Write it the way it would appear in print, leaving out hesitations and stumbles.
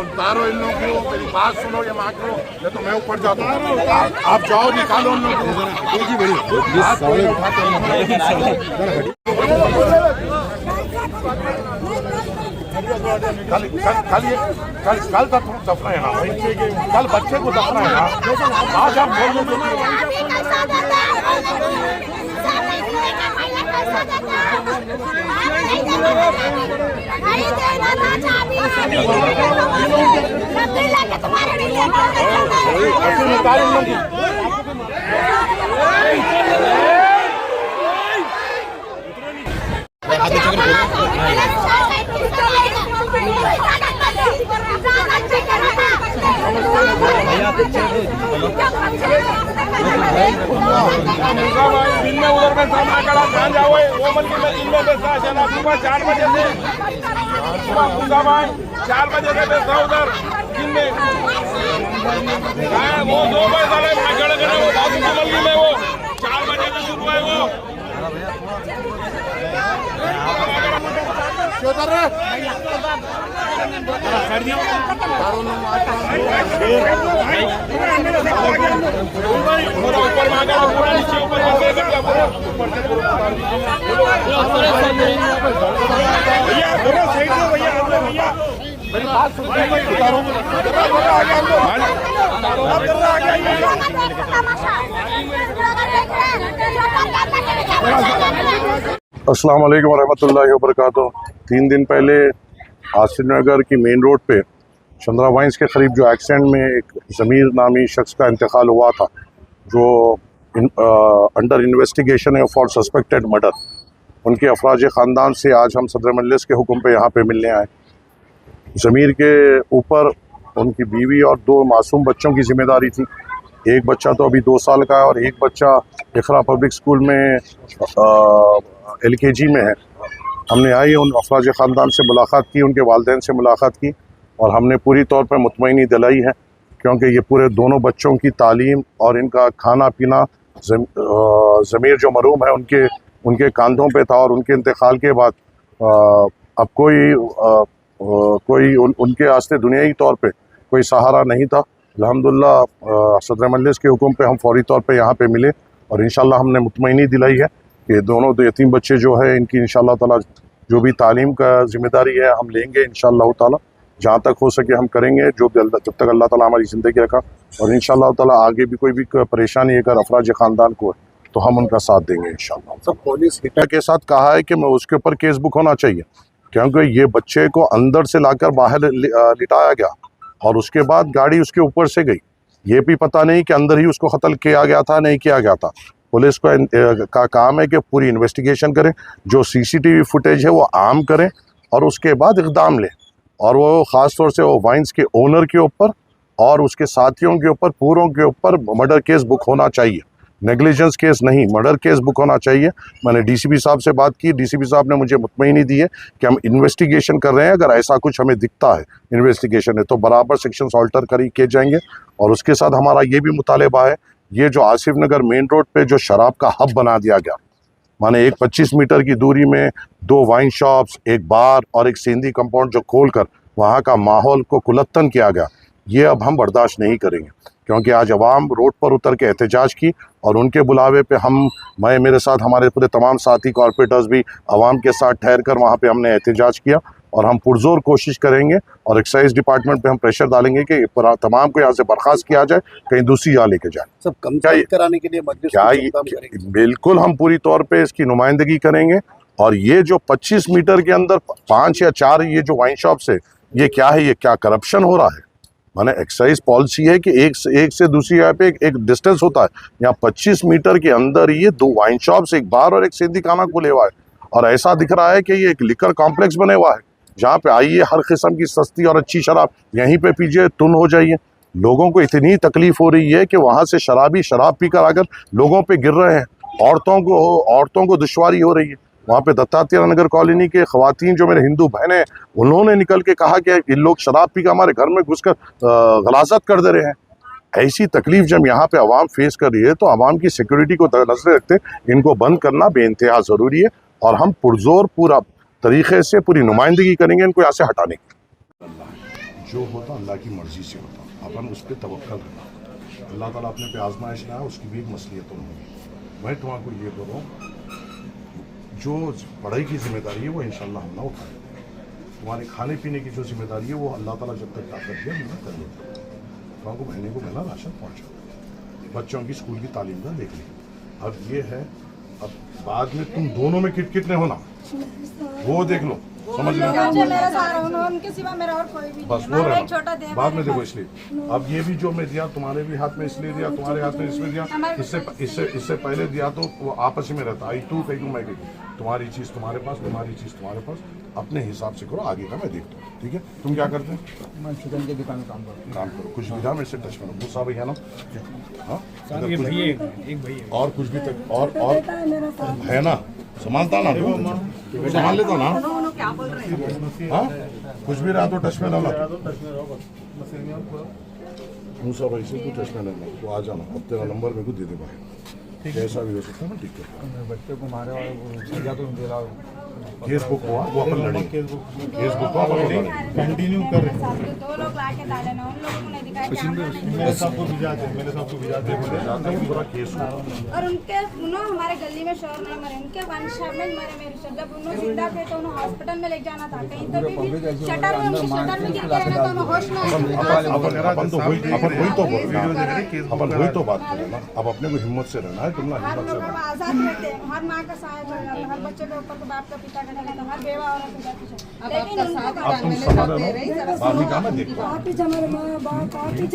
उतारो इन लोगों को, मेरी बात सुनो ये मांग लो, नहीं तो मैं ऊपर जाता हूँ। आप जाओ, निकालो उन लोगों को। कल तक दफना है ना भाई, कल बच्चे को दफना है ना, आज आप बोल दो। उधर में सामना करा ध्यान जाओ, वो बल्कि मैं इनमें बेचता है ना, सुबह 4 बजे से पूजा भाई 4 बजे से बेचता उधर इनमें वो 2 बजे साले भागड़ करे, वो बाबू की बल्कि में वो 4 बजे से शुरू है वो क्यों कर रहे ऊपर मांगा पूरा नीचे ऊपर मेरी बात सुन अस्सलाम वालेकुम रहमतुल्लाहि व बरकातुहू। 3 दिन पहले आसिफ नगर की मेन रोड पे चंद्रा वाइन्स के करीब जो एक्सीडेंट में एक ज़मीर नामी शख्स का इंतकाल हुआ था, जो अंडर इन्वेस्टिगेशन है फॉर सस्पेक्टेड मर्डर, उनके अफराज ख़ानदान से आज हम सदर मजलिस के हुक्म पे यहाँ पे मिलने आए। ज़मीर के ऊपर उनकी बीवी और 2 मासूम बच्चों की ज़िम्मेदारी थी। एक बच्चा तो अभी 2 साल का है और एक बच्चा इकरा पब्लिक स्कूल में LKG में है। हमने आई उन अफराज ख़ानदान से मुलाकात की, उनके वालिदैन से मुलाकात की और हमने पूरी तौर पर मुतमईनी दिलाई है, क्योंकि ये पूरे दोनों बच्चों की तालीम और इनका खाना पीना ज़मीर जो मरूम है उनके कांधों पे था और उनके इंतकाल के बाद अब कोई उनके वास्ते दुनियाई तौर पे कोई सहारा नहीं था। अल्हम्दुलिल्लाह सदर मजलिस के हुक्म पे हम फौरी तौर पे यहाँ पे मिले और इंशाल्लाह हमने मुतमईनी दिलाई है कि दोनों यतीम बच्चे जो है इनकी इंशाल्लाह ताला जो भी तालीम का जिम्मेदारी है हम लेंगे इंशाल्लाह ताला, जहाँ तक हो सके हम करेंगे, जब तक अल्लाह ताला हमारी ज़िंदगी रखा। और इंशाल्लाह ताला आगे भी कोई भी परेशानी अगर अफराज ख़ानदान को है तो हम उनका साथ देंगे इंशाल्लाह। सब पुलिस हिटर के साथ कहा है कि मैं उसके ऊपर केस बुक होना चाहिए, क्योंकि ये बच्चे को अंदर से लाकर बाहर लिटाया गया और उसके बाद गाड़ी उसके ऊपर से गई। ये भी पता नहीं कि अंदर ही उसको कत्ल किया गया था नहीं किया गया था। पुलिस का काम है कि पूरी इन्वेस्टिगेशन करें, जो CCTV फुटेज है वो आम करें और उसके बाद इक़दाम लें। और वो ख़ास तौर से वो वाइन्स के ओनर के ऊपर और उसके साथियों के ऊपर पूरों के ऊपर मर्डर केस बुक होना चाहिए, नेग्लिजेंस केस नहीं, मर्डर केस बुक होना चाहिए। मैंने DCP साहब से बात की, DCP साहब ने मुझे मुतमईनी दी है कि हम इन्वेस्टिगेशन कर रहे हैं, अगर ऐसा कुछ हमें दिखता है इन्वेस्टिगेशन है तो बराबर सेक्शंस ऑल्टर किए जाएंगे। और उसके साथ हमारा ये भी मुतालबा है, ये जो आसिफ नगर मेन रोड पे जो शराब का हब बना दिया गया, माने एक 25 मीटर की दूरी में 2 वाइन शॉप्स, एक बार और एक सेंधी कंपाउंड जो खोलकर वहाँ का माहौल को कुलत्तन किया गया, ये अब हम बर्दाश्त नहीं करेंगे। क्योंकि आज अवाम रोड पर उतर के एहतजाज की और उनके बुलावे पे मैं मेरे साथ हमारे पूरे तमाम साथी कॉर्पोरेटर्स भी अवाम के साथ ठहर कर वहाँ पे हमने एहतजाज किया और हम पुरजोर कोशिश करेंगे और एक्साइज डिपार्टमेंट पे हम प्रेशर डालेंगे कि तमाम को यहाँ से बर्खास्त किया जाए, कहीं दूसरी जगह लेके जाए। सब कम कराने के लिए बिल्कुल हम पूरी तौर पे इसकी नुमाइंदगी करेंगे। और ये जो 25 मीटर के अंदर 5 या 4 ये जो वाइन शॉप्स है, ये क्या है, ये क्या करप्शन हो रहा है? माने एक्साइज पॉलिसी है कि एक से दूसरी जगह पे एक डिस्टेंस होता है, यहाँ 25 मीटर के अंदर ये 2 वाइन शॉप्स, एक बार और एक सेंधी खाना खुले हुआ है। और ऐसा दिख रहा है कि ये एक लिकर कॉम्प्लेक्स बने हुआ है, जहाँ पे आइए हर किस्म की सस्ती और अच्छी शराब यहीं पे पीजिए, तुन हो जाइए। लोगों को इतनी तकलीफ हो रही है कि वहाँ से शराबी शराब पीकर आकर लोगों पे गिर रहे हैं, औरतों को दुश्वारी हो रही है। वहाँ पे दत्तात्रेय नगर कॉलोनी के ख़वातीन जो मेरे हिंदू बहनें हैं, उन्होंने निकल के कहा कि इन लोग शराब पी कर हमारे घर में घुसकर गलाजत कर दे रहे हैं। ऐसी तकलीफ जब यहाँ पे आवाम फेस कर रही है तो आवाम की सिक्योरिटी को नजर रखते इनको बंद करना बेइंतहा ज़रूरी है और हम पुरजोर पूरा तरीक़े से पूरी नुमाइंदगी करेंगे इनको यहाँ से हटाने की। जो होता अल्लाह की मर्जी से होता, अपन उस पर तवक्कल करना। अल्लाह ताला अपने पे आजमाइश लाया, उसकी भी एक मसलियत होगी। मैं तुम्हारे को ये बोलूँ, जो पढ़ाई की जिम्मेदारी है वो इंशाल्लाह हम ना उठाएं। तुम्हारे खाने पीने की जो जिम्मेदारी है वो अल्लाह ताला जब तक ताकत दिया मैं कर लेता हूँ। तुम्हारे महीने को मिला राशन पहुँचा, बच्चों की स्कूल की तालीम का देख ली। अब ये है, अब बाद में तुम दोनों में किट नहीं होना, वो देख लो, समझ लो। उनके सिवा मेरा और कोई भी बस नहीं वो है। रहना, छोटा दे बाद में देखो। इसलिए अब ये भी जो मैं दिया तुम्हारे भी हाथ में इसलिए दिया, तुम्हारे हाथ में इसलिए दिया, इससे पहले दिया तो वो आपस में रहता, आई तू कहीं मैं कहीं, तुम्हारी चीज़ तुम्हारे पास, तुम्हारी चीज़ तुम्हारे पास, अपने हिसाब से करो, आगे का मैं देखता हूँ। ठीक है, तुम क्या करते हो? मैं चिकन की दुकान में काम करो, कुछ भी था मेरे से टच में गुस्सा भैया ना, हाँ ये भैया एक भैया और कुछ भी तक और है ना, संभालता ना तू, संभाल लेता ना, हाँ कुछ भी रहा तो टच में रहना। मूसा भाई से तू टच में रहना, तो आ जाना, अब तेरा नंबर मेरे को दे दे भाई, कैसा भी हो सकता है मैं ठीक करता हूँ। बच्चे को मारे और सजा तो दे रहा केस बुक हुआ वो अपन लड़ेंगे, केस बुक हुआ अपन लड़ेंगे, कंटिन्यू कर रहे दो लोग लाके डाले ना, उन लोगों को नहीं दिखाया कि हम लोग नहीं। मेरे सबको भिजा दे, मेरे सबको भिजा दे बोले पूरा केस हुआ। और उनके उन्होंने हमारे गली में शोर नहीं मरे, उनके वंशा में मरे मेरे शोर। जब उन्होंने जिंदा थे तो उन्हें हॉस्पिटल में ले जाना था, कहीं तो भी शटर में उनकी शटर में गिर गए ना तो उन्हें होश नहीं अपन तो वही तो बोल रहे हैं, अपन वही तो बात कर रहे हैं ना। अब अपने को हिम्मत से रहना है, तुम ना हर हिम्मत से लोग रहना। आजाद रहते हैं, हर माँ का सहायक हो जाता है, हर बच्चे के ऊपर तो बाप का पिता का नहीं, हर बेवा औरत का पीछे। लेकिन उनको अब तुम समझ रहे हो, बाकी का मैं देखता हूँ। आप ही हमारे माँ बाप आप ही